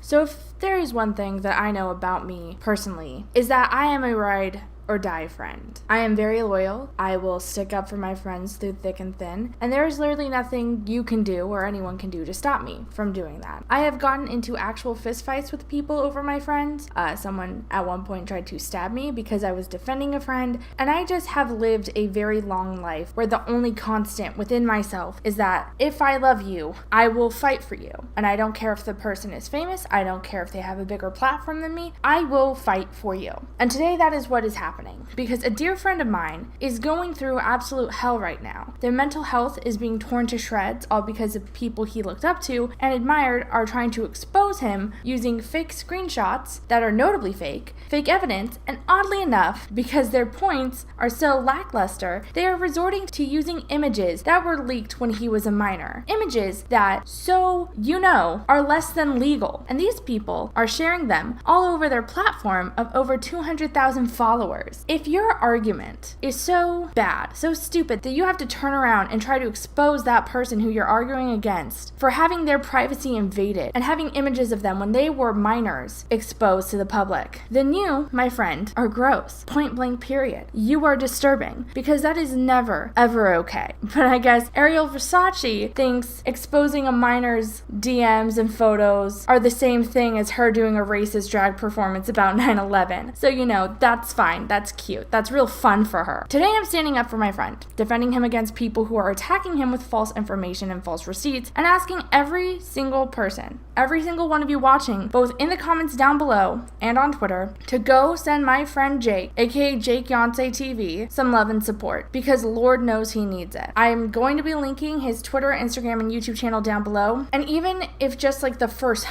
So if there is one thing that I know about me personally, is that I am a ride or die friend. I am very loyal. I will stick up for my friends through thick and thin, and there is literally nothing you can do or anyone can do to stop me from doing that. I have gotten into actual fistfights with people over my friends. Someone at one point tried to stab me because I was defending a friend, and I just have lived a very long life where the only constant within myself is that if I love you, I will fight for you. And I don't care if the person is famous, I don't care if they have a bigger platform than me, I will fight for you. And today that is what is happening. Because a dear friend of mine is going through absolute hell right now. Their mental health is being torn to shreds, all because of people he looked up to and admired are trying to expose him using fake screenshots that are notably fake evidence, and oddly enough, because their points are so lackluster, they are resorting to using images that were leaked when he was a minor. Images that, so you know, are less than legal. And these people are sharing them all over their platform of over 200,000 followers. If your argument is so bad, so stupid, that you have to turn around and try to expose that person who you're arguing against for having their privacy invaded and having images of them when they were minors exposed to the public, then you, my friend, are gross. Point blank period. You are disturbing, because that is never, ever okay. But I guess ARIEL VERSACHE thinks exposing a minor's DMs and photos are the same thing as her doing a racist drag performance about 9/11. So you know, that's fine. That's cute. That's real fun for her. Today I'm standing up for my friend, defending him against people who are attacking him with false information and false receipts, and asking every single person, every single one of you watching, both in the comments down below and on Twitter, to go send my friend Jake, aka Jake Yonsei TV, some love and support, because Lord knows he needs it. I'm going to be linking his Twitter, Instagram, and YouTube channel down below, and even if just like the first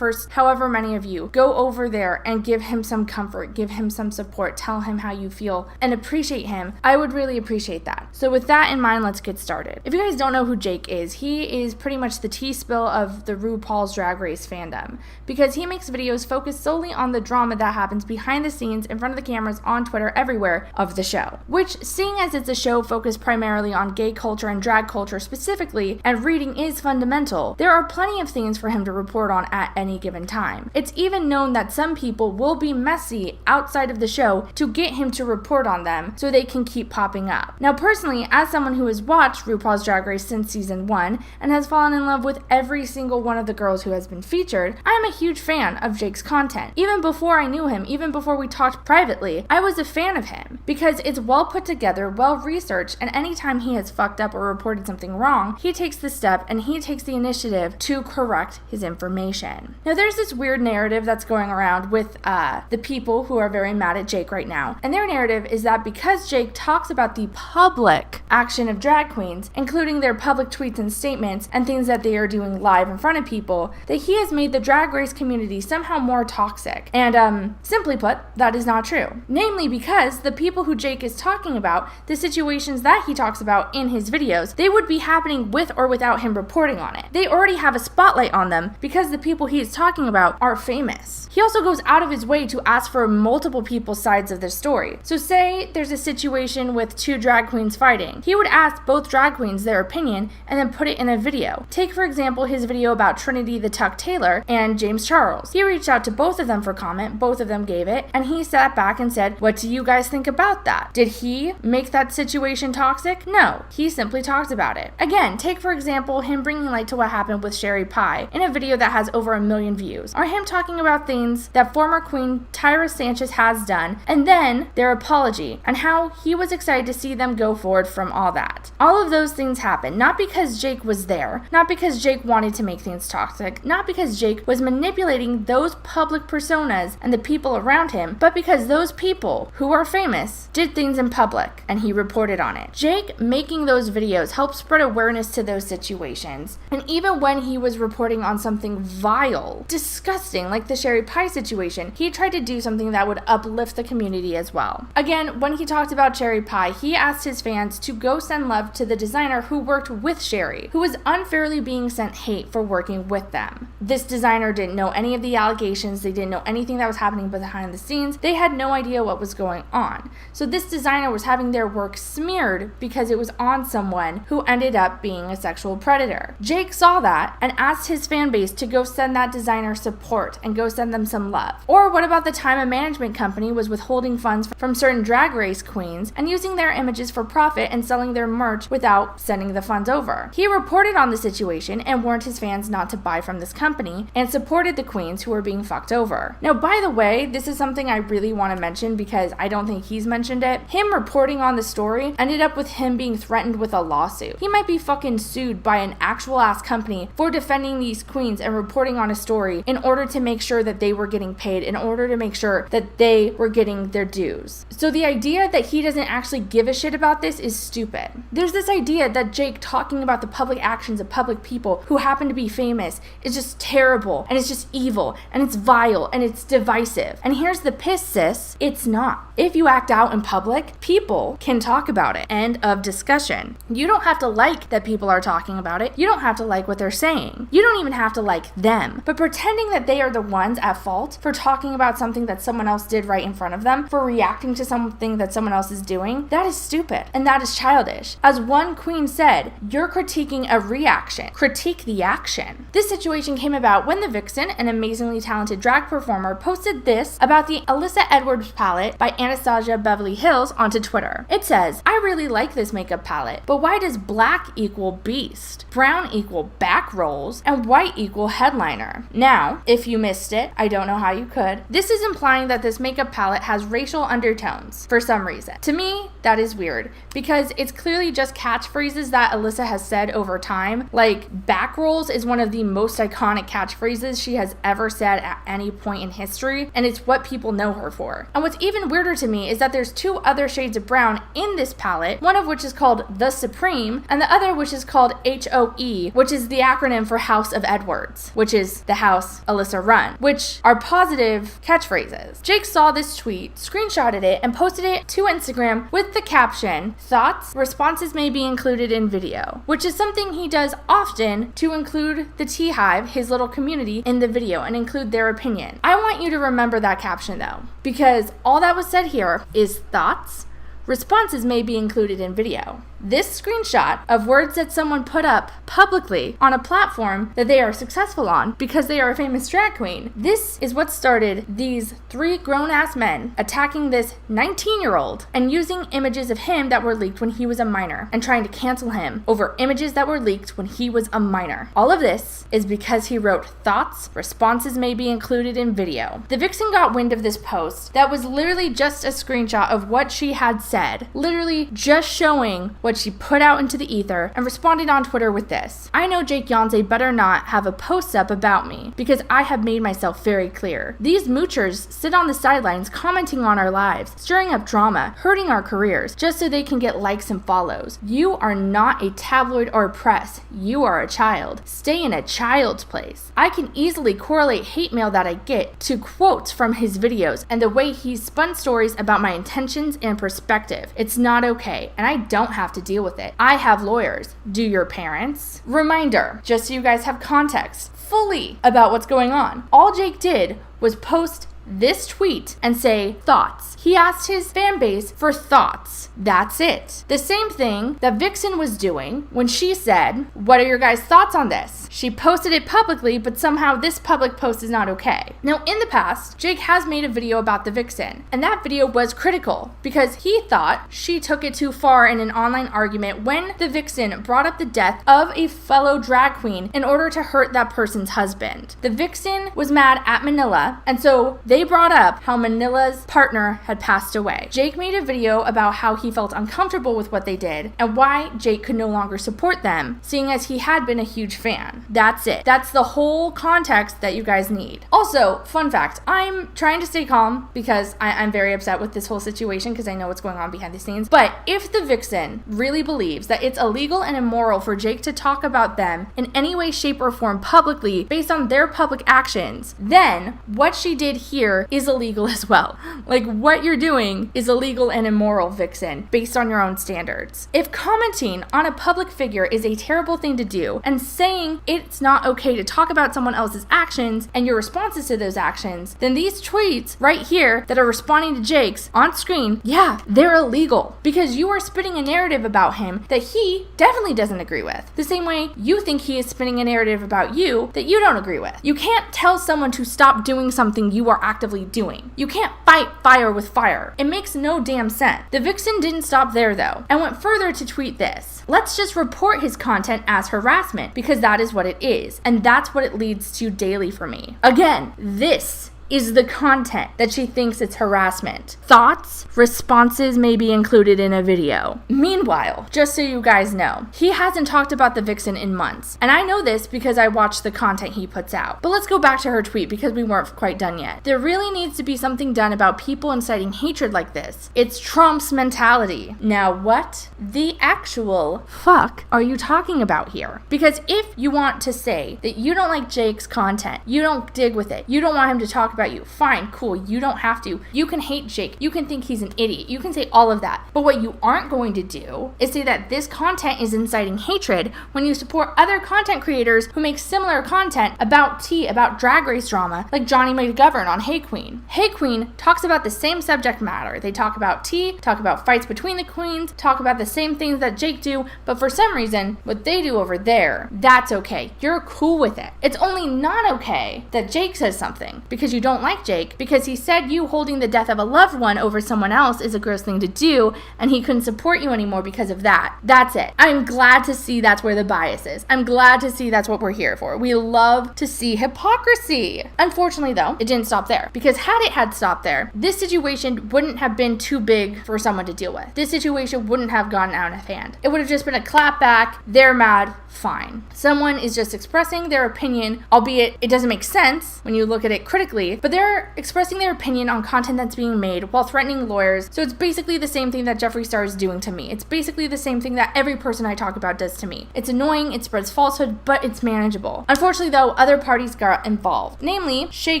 however many of you, go over there and give him some comfort, give him some support, tell him how you feel, and appreciate him, I would really appreciate that. So with that in mind, let's get started. If you guys don't know who Jake is, he is pretty much the tea-spill of the RuPaul's Drag Race fandom, because he makes videos focused solely on the drama that happens behind the scenes, in front of the cameras, on Twitter, everywhere of the show. Which, seeing as it's a show focused primarily on gay culture and drag culture specifically, and reading is fundamental, there are plenty of things for him to report on at any given time. It's even known that some people will be messy outside of the show to get him to report on them so they can keep popping up. Now personally, as someone who has watched RuPaul's Drag Race since season 1 and has fallen in love with every single one of the girls who has been featured, I am a huge fan of Jake's content. Even before I knew him, even before we talked privately, I was a fan of him because it's well put together, well researched, and anytime he has fucked up or reported something wrong, he takes the step and he takes the initiative to correct his information. Now there's this weird narrative that's going around with the people who are very mad at Jake right now, and their narrative is that because Jake talks about the public action of drag queens, including their public tweets and statements and things that they are doing live in front of people, that he has made the drag race community somehow more toxic. And simply put, that is not true. Namely because the people who Jake is talking about, the situations that he talks about in his videos, they would be happening with or without him reporting on it. They already have a spotlight on them because the people he is talking about are famous. He also goes out of his way to ask for multiple people's sides of the story. So say there's a situation with two drag queens fighting. He would ask both drag queens their opinion and then put it in a video. Take for example his video about Trinity the Tuck Taylor and James Charles. He reached out to both of them for comment, both of them gave it, and he sat back and said, "What do you guys think about that?" Did he make that situation toxic? No, he simply talked about it. Again, take for example him bringing light to what happened with Sherry Pie in a video that has over 1 million views, or him talking about things that former queen Tyra Sanchez has done, and then their apology, and how he was excited to see them go forward from all that. All of those things happened, not because Jake was there, not because Jake wanted to make things toxic, not because Jake was manipulating those public personas and the people around him, but because those people who are famous did things in public, and he reported on it. Jake making those videos helped spread awareness to those situations, and even when he was reporting on something vile, disgusting, like the Sherry Pie situation, he tried to do something that would uplift the community community as well. Again, when he talked about Cherry Pie, he asked his fans to go send love to the designer who worked with Sherry, who was unfairly being sent hate for working with them. This designer didn't know any of the allegations, they didn't know anything that was happening behind the scenes, they had no idea what was going on. So this designer was having their work smeared because it was on someone who ended up being a sexual predator. Jake saw that and asked his fan base to go send that designer support and go send them some love. Or what about the time a management company was withholding funds from certain drag race queens and using their images for profit and selling their merch without sending the funds over? He reported on the situation and warned his fans not to buy from this company and supported the queens who were being fucked over. Now, by the way, this is something I really want to mention because I don't think he's mentioned it. Him reporting on the story ended up with him being threatened with a lawsuit. He might be fucking sued by an actual ass company for defending these queens and reporting on a story in order to make sure that they were getting paid, in order to make sure that they were getting their dues. So the idea that he doesn't actually give a shit about this is stupid. There's this idea that Jake talking about the public actions of public people who happen to be famous is just terrible, and it's just evil, and it's vile, and it's divisive. And here's the piss, sis, it's not. If you act out in public, people can talk about it. End of discussion. You don't have to like that people are talking about it. You don't have to like what they're saying. You don't even have to like them. But pretending that they are the ones at fault for talking about something that someone else did right in front of them, for reacting to something that someone else is doing, that is stupid and that is childish. As one queen said, you're critiquing a reaction. Critique the action. This situation came about when the Vixen, an amazingly talented drag performer, posted this about the Alyssa Edwards palette by Anastasia Beverly Hills onto Twitter. It says, I really like this makeup palette, but why does black equal beast, brown equal back rolls, and white equal headliner? Now, if you missed it, I don't know how you could, this is implying that this makeup palette has racial undertones for some reason. To me, that is weird because it's clearly just catchphrases that Alyssa has said over time. Like, back rolls is one of the most iconic catchphrases she has ever said at any point in history, and it's what people know her for. And what's even weirder to me is that there's two other shades of brown in this palette, one of which is called The Supreme, and the other which is called HOE, which is the acronym for House of Edwards, which is the house Alyssa run, which are positive catchphrases. Jake saw this tweet, screenshotted it, and posted it to Instagram with the caption, thoughts, responses may be included in video, which is something he does often to include the Tea Hive, his little community, in the video and include their opinion. I want you to remember that caption though, because all that was said here is thoughts, responses may be included in video. This screenshot of words that someone put up publicly on a platform that they are successful on because they are a famous drag queen. This is what started these three grown-ass men attacking this 19-year-old and using images of him that were leaked when he was a minor and trying to cancel him over images that were leaked when he was a minor. All of this is because he wrote thoughts, responses may be included in video. The Vixen got wind of this post that was literally just a screenshot of what she had said, literally just showing what she put out into the ether, and responded on Twitter with this. I know Jake Yonsei better not have a post up about me because I have made myself very clear. These moochers sit on the sidelines commenting on our lives, stirring up drama, hurting our careers, just so they can get likes and follows. You are not a tabloid or press. You are a child. Stay in a child's place. I can easily correlate hate mail that I get to quotes from his videos and the way he spun stories about my intentions and perspective. It's not okay, and I don't have to deal with it. I have lawyers. Do your parents? Reminder, just so you guys have context fully about what's going on. All Jake did was post this tweet and say thoughts. He asked his fan base for thoughts. That's it. The same thing that Vixen was doing when she said, what are your guys' thoughts on this? She posted it publicly, but somehow this public post is not okay. Now, in the past, Jake has made a video about the Vixen, and that video was critical because he thought she took it too far in an online argument when the Vixen brought up the death of a fellow drag queen in order to hurt that person's husband. The Vixen was mad at Manila, and so they brought up how Manila's partner had passed away. Jake made a video about how he felt uncomfortable with what they did and why Jake could no longer support them, seeing as he had been a huge fan. That's it. That's the whole context that you guys need. Also, fun fact, I'm trying to stay calm because I'm very upset with this whole situation because I know what's going on behind the scenes. But if the Vixen really believes that it's illegal and immoral for Jake to talk about them in any way, shape, or form publicly based on their public actions, then what she did here here is illegal as well. Like, what you're doing is illegal and immoral, Vixen, based on your own standards. If commenting on a public figure is a terrible thing to do, and saying it's not okay to talk about someone else's actions and your responses to those actions, then these tweets right here that are responding to Jake's on screen, yeah, they're illegal, because you are spinning a narrative about him that he definitely doesn't agree with. The same way you think he is spinning a narrative about you that you don't agree with. You can't tell someone to stop doing something you are actively doing. You can't fight fire with fire. It makes no damn sense. The Vixen didn't stop there though, and went further to tweet this: let's just report his content as harassment, because that is what it is, and that's what it leads to daily for me. Again, this is the content that she thinks it's harassment. Thoughts, responses may be included in a video. Meanwhile, just so you guys know, he hasn't talked about the Vixen in months. And I know this because I watch the content he puts out. But let's go back to her tweet because we weren't quite done yet. There really needs to be something done about people inciting hatred like this. It's Trump's mentality. Now what the actual fuck are you talking about here? Because if you want to say that you don't like Jake's content, you don't dig with it, you don't want him to talk about you, fine, cool, you don't have to. You can hate Jake, you can think he's an idiot, you can say all of that. But what you aren't going to do is say that this content is inciting hatred when you support other content creators who make similar content about tea, about drag race drama, like Johnny McGovern on Hey Queen. Hey Queen talks about the same subject matter. They talk about tea, talk about fights between the queens, talk about the same things that Jake do, but for some reason, what they do over there, that's okay. You're cool with it. It's only not okay that Jake says something because you don't like Jake, because he said you holding the death of a loved one over someone else is a gross thing to do, and he couldn't support you anymore because of that. That's it. I'm glad to see that's where the bias is. I'm glad to see that's what we're here for. We love to see hypocrisy. Unfortunately, though, it didn't stop there, because had it had stopped there, this situation wouldn't have been too big for someone to deal with. This situation wouldn't have gotten out of hand. It would have just been a clap back, they're mad, fine. Someone is just expressing their opinion, albeit it doesn't make sense when you look at it critically, but they're expressing their opinion on content that's being made while threatening lawyers. So it's basically the same thing that Jeffree Star is doing to me. It's basically the same thing that every person I talk about does to me. It's annoying, it spreads falsehood, but it's manageable. Unfortunately though, other parties got involved, namely Shea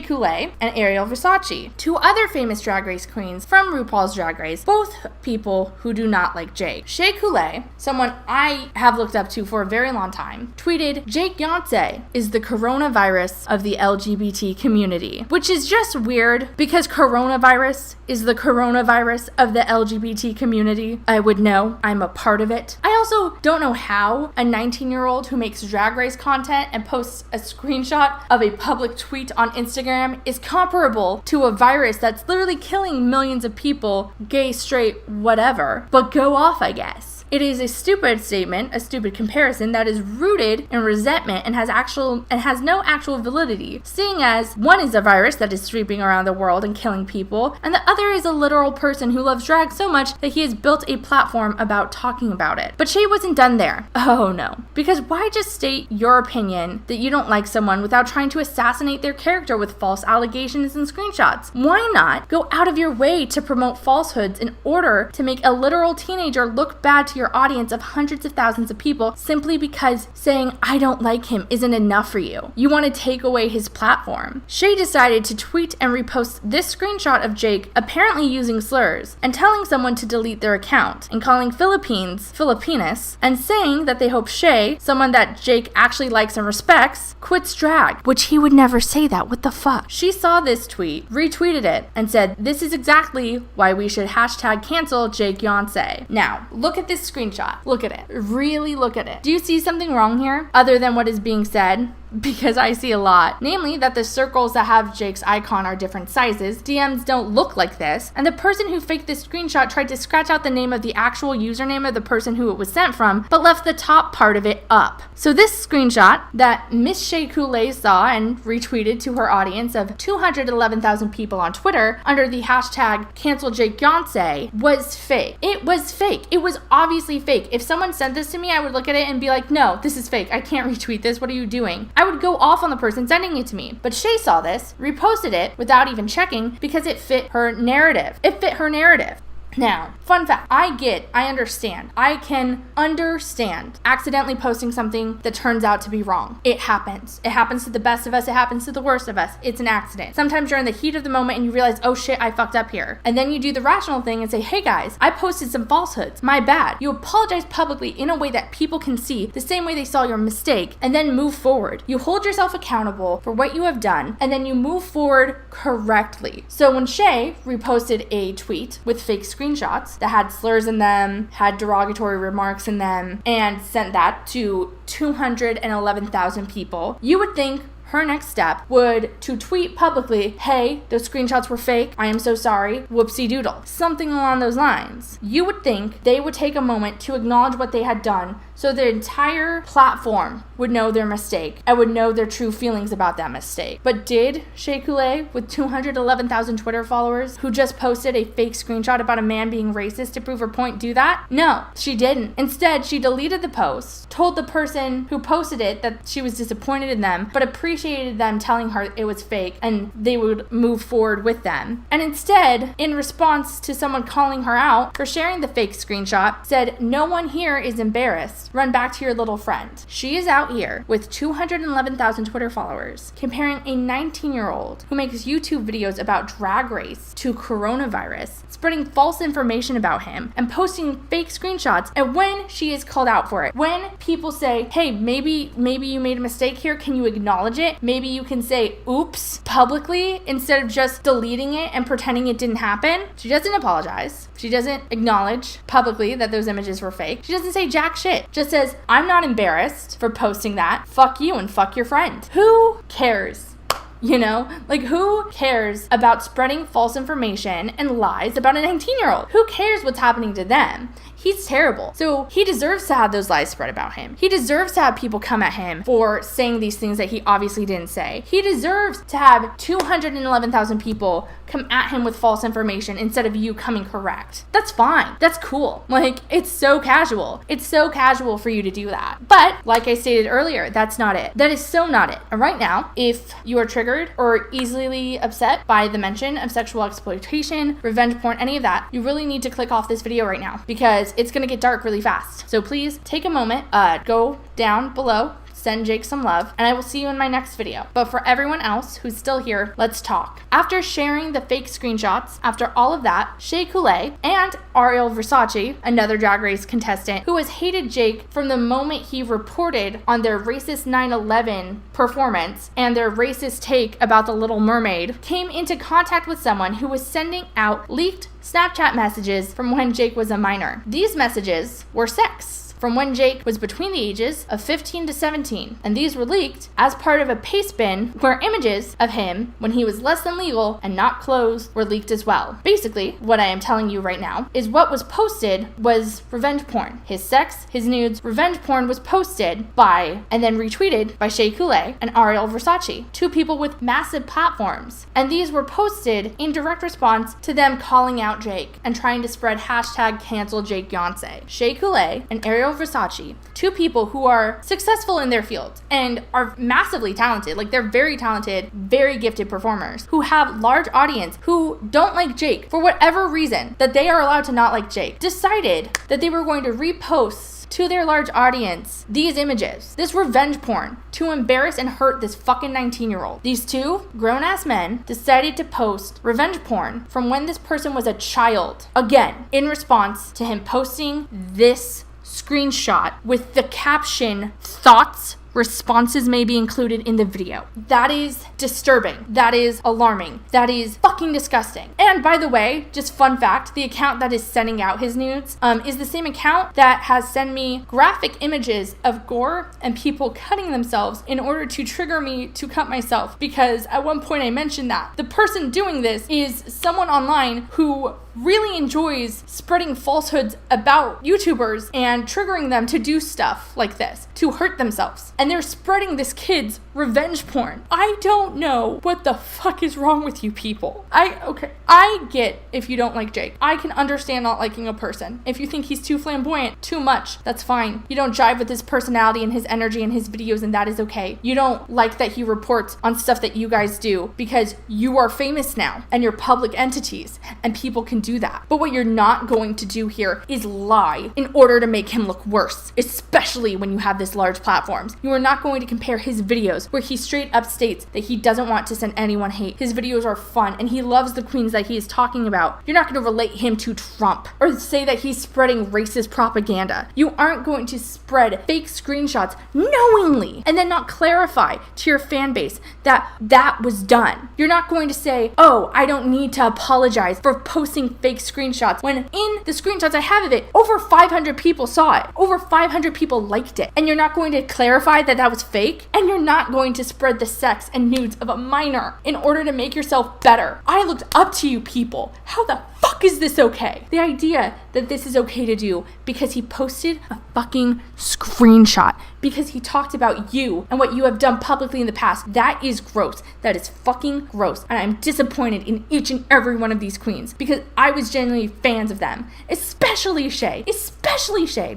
Coulee and ARIEL Versace, two other famous drag race queens from RuPaul's Drag Race, both people who do not like Jake. Shea Coulee, someone I have looked up to for a very long time, tweeted, "Jake Yonsei is the coronavirus of the LGBT community," which is just weird because coronavirus is the coronavirus of the LGBT community. I would know. I'm a part of it. I also don't know how a 19-year-old who makes drag race content and posts a screenshot of a public tweet on Instagram is comparable to a virus that's literally killing millions of people, gay, straight, whatever. But go off, I guess. It is a stupid statement, a stupid comparison that is rooted in resentment and has no actual validity, seeing as one is a virus that is sweeping around the world and killing people, and the other is a literal person who loves drag so much that he has built a platform about talking about it. But Shea wasn't done there. Oh no. Because why just state your opinion that you don't like someone without trying to assassinate their character with false allegations and screenshots? Why not go out of your way to promote falsehoods in order to make a literal teenager look bad to your audience of hundreds of thousands of people simply because saying I don't like him isn't enough for you? You want to take away his platform. Shea decided to tweet and repost this screenshot of Jake apparently using slurs and telling someone to delete their account and calling Filipinas and saying that they hope Shea, someone that Jake actually likes and respects, quits drag, which he would never say that. What the fuck? She saw this tweet, retweeted it, and said, "This is exactly why we should hashtag cancel Jake Yonsei." Now, look at this screenshot. Look at it. Really look at it. Do you see something wrong here other than what is being said? Because I see a lot. Namely, that the circles that have Jake's icon are different sizes, DMs don't look like this, and the person who faked this screenshot tried to scratch out the name of the actual username of the person who it was sent from, but left the top part of it up. So this screenshot that Miss Shea Coulee saw and retweeted to her audience of 211,000 people on Twitter under the hashtag cancel Jake Yonsei was fake. It was fake. It was obviously fake. If someone sent this to me, I would look at it and be like, no, this is fake. I can't retweet this. What are you doing? I would go off on the person sending it to me. But Shea saw this, reposted it without even checking because it fit her narrative. It fit her narrative. Now, fun fact, I understand. I can understand accidentally posting something that turns out to be wrong. It happens. It happens to the best of us. It happens to the worst of us. It's an accident. Sometimes you're in the heat of the moment and you realize, oh shit, I fucked up here. And then you do the rational thing and say, hey guys, I posted some falsehoods. My bad. You apologize publicly in a way that people can see the same way they saw your mistake and then move forward. You hold yourself accountable for what you have done and then you move forward correctly. So when Shay reposted a tweet with fake screenshots that had slurs in them, had derogatory remarks in them, and sent that to 211,000 people, you would think her next step would to tweet publicly, hey, those screenshots were fake. I am so sorry. Whoopsie doodle. Something along those lines. You would think they would take a moment to acknowledge what they had done so the entire platform would know their mistake and would know their true feelings about that mistake. But did Shea Coulee, with 211,000 Twitter followers, who just posted a fake screenshot about a man being racist to prove her point, do that? No, she didn't. Instead, she deleted the post, told the person who posted it that she was disappointed in them, but appreciated them telling her it was fake and they would move forward with them. And instead, in response to someone calling her out for sharing the fake screenshot, said, no one here is embarrassed. Run back to your little friend. She is out here with 211,000 Twitter followers comparing a 19-year-old who makes YouTube videos about Drag Race to coronavirus, spreading false information about him and posting fake screenshots. And when she is called out for it, when people say, hey, maybe you made a mistake here, can you acknowledge it? Maybe you can say oops publicly instead of just deleting it and pretending it didn't happen. She doesn't apologize. She doesn't acknowledge publicly that those images were fake. She doesn't say jack shit. Just says, I'm not embarrassed for posting that. Fuck you and fuck your friend. Who cares? You know, like who cares about spreading false information and lies about a 19-year-old? Who cares what's happening to them? He's terrible. So he deserves to have those lies spread about him. He deserves to have people come at him for saying these things that he obviously didn't say. He deserves to have 211,000 people come at him with false information instead of you coming correct. That's fine. That's cool. Like, it's so casual. It's so casual for you to do that. But like I stated earlier, that's not it. That is so not it. And right now, if you are triggered or easily upset by the mention of sexual exploitation, revenge porn, any of that, you really need to click off this video right now because it's going to get dark really fast. So please take a moment, go down below, send Jake some love, and I will see you in my next video. But for everyone else who's still here, let's talk. After sharing the fake screenshots, after all of that, Shea Coulee and ARIEL VERSACHE, another Drag Race contestant who has hated Jake from the moment he reported on their racist 9/11 performance and their racist take about the Little Mermaid, came into contact with someone who was sending out leaked Snapchat messages from when Jake was a minor. These messages were sex from when Jake was between the ages of 15 to 17, and these were leaked as part of a paste bin where images of him when he was less than legal and not clothed were leaked as well. Basically, what I am telling you right now is what was posted was revenge porn. His sex, his nudes, revenge porn was posted by and then retweeted by Shea Coulee and ARIEL VERSACHE, two people with massive platforms. And these were posted in direct response to them calling out Jake and trying to spread hashtag cancel Jake Yonsei. Shea Coulee and ARIEL VERSACHE, two people who are successful in their field and are massively talented, like they're very talented, very gifted performers who have large audience who don't like Jake for whatever reason that they are allowed to not like Jake, decided that they were going to repost to their large audience these images, this revenge porn, to embarrass and hurt this fucking 19-year-old. These two grown-ass men decided to post revenge porn from when this person was a child, again, in response to him posting this screenshot with the caption, "Thoughts, responses may be included in the video." That is disturbing. That is alarming. That is fucking disgusting. And by the way, just fun fact, the account that is sending out his nudes is the same account that has sent me graphic images of gore and people cutting themselves in order to trigger me to cut myself, because at one point I mentioned that the person doing this is someone online who really enjoys spreading falsehoods about YouTubers and triggering them to do stuff like this, to hurt themselves. and they're spreading this kid's revenge porn. I don't know what the fuck is wrong with you people. I get if you don't like Jake. I can understand not liking a person. If you think he's too flamboyant, too much, that's fine. You don't jive with his personality and his energy and his videos, and that is okay. You don't like that he reports on stuff that you guys do because you are famous now and you're public entities and people can do that. But what you're not going to do here is lie in order to make him look worse, especially when you have this large platforms. You are not going to compare his videos where he straight up states that he doesn't want to send anyone hate. His videos are fun and he loves the queens that he is talking about. You're not going to relate him to Trump or say that he's spreading racist propaganda. You aren't going to spread fake screenshots knowingly and then not clarify to your fan base that that was done. You're not going to say, oh, I don't need to apologize for posting fake screenshots when in the screenshots I have of it, over 500 people saw it. Over 500 people liked it. And you're not going to clarify that that was fake, and you're not going to spread the sex and nudes of a minor in order to make yourself better. I looked up to you people. How the fuck is this okay? The idea that this is okay to do because he posted a fucking screenshot, because he talked about you and what you have done publicly in the past, that is gross. That is fucking gross. And I'm disappointed in each and every one of these queens because I was genuinely fans of them, especially Shay,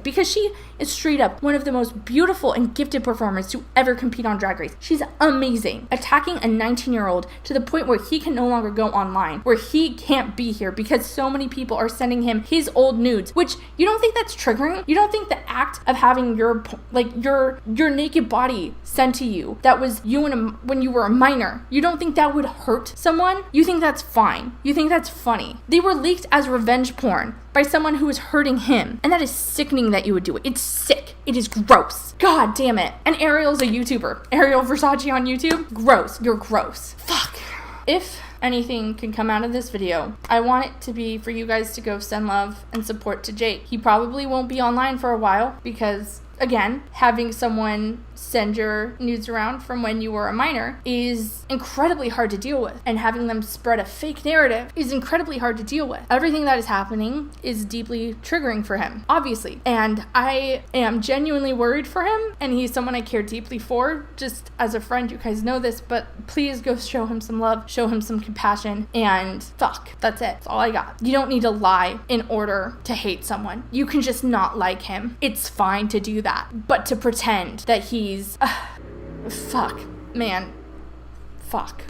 because she is straight up one of the most beautiful and gifted performers to ever compete on Drag Race. She's amazing. Attacking a 19-year-old to the point where he can no longer go online, where he can't be here because so many people are sending him his old nudes, which you don't think that's triggering? You don't think the act of having your naked body sent to you that was you when you were a minor, you don't think that would hurt someone? You think that's fine. You think that's funny. They were leaked as revenge porn by someone who was hurting him, and that is sickening that you would do it. It's sick. It is gross. God damn it. And Ariel's a YouTuber. Ariel Versace on YouTube? Gross. You're gross. Fuck. If anything can come out of this video, I want it to be for you guys to go send love and support to Jake. He probably won't be online for a while because, again, having someone send your nudes around from when you were a minor is incredibly hard to deal with, and having them spread a fake narrative is incredibly hard to deal with. Everything that is happening is deeply triggering for him, obviously, and I am genuinely worried for him, and he's someone I care deeply for, just as a friend. You guys know this, but please go show him some love, show him some compassion, and fuck, that's it. That's all I got. You don't need to lie in order to hate someone. You can just not like him. It's fine to do that, but to pretend that he's fuck, man, fuck.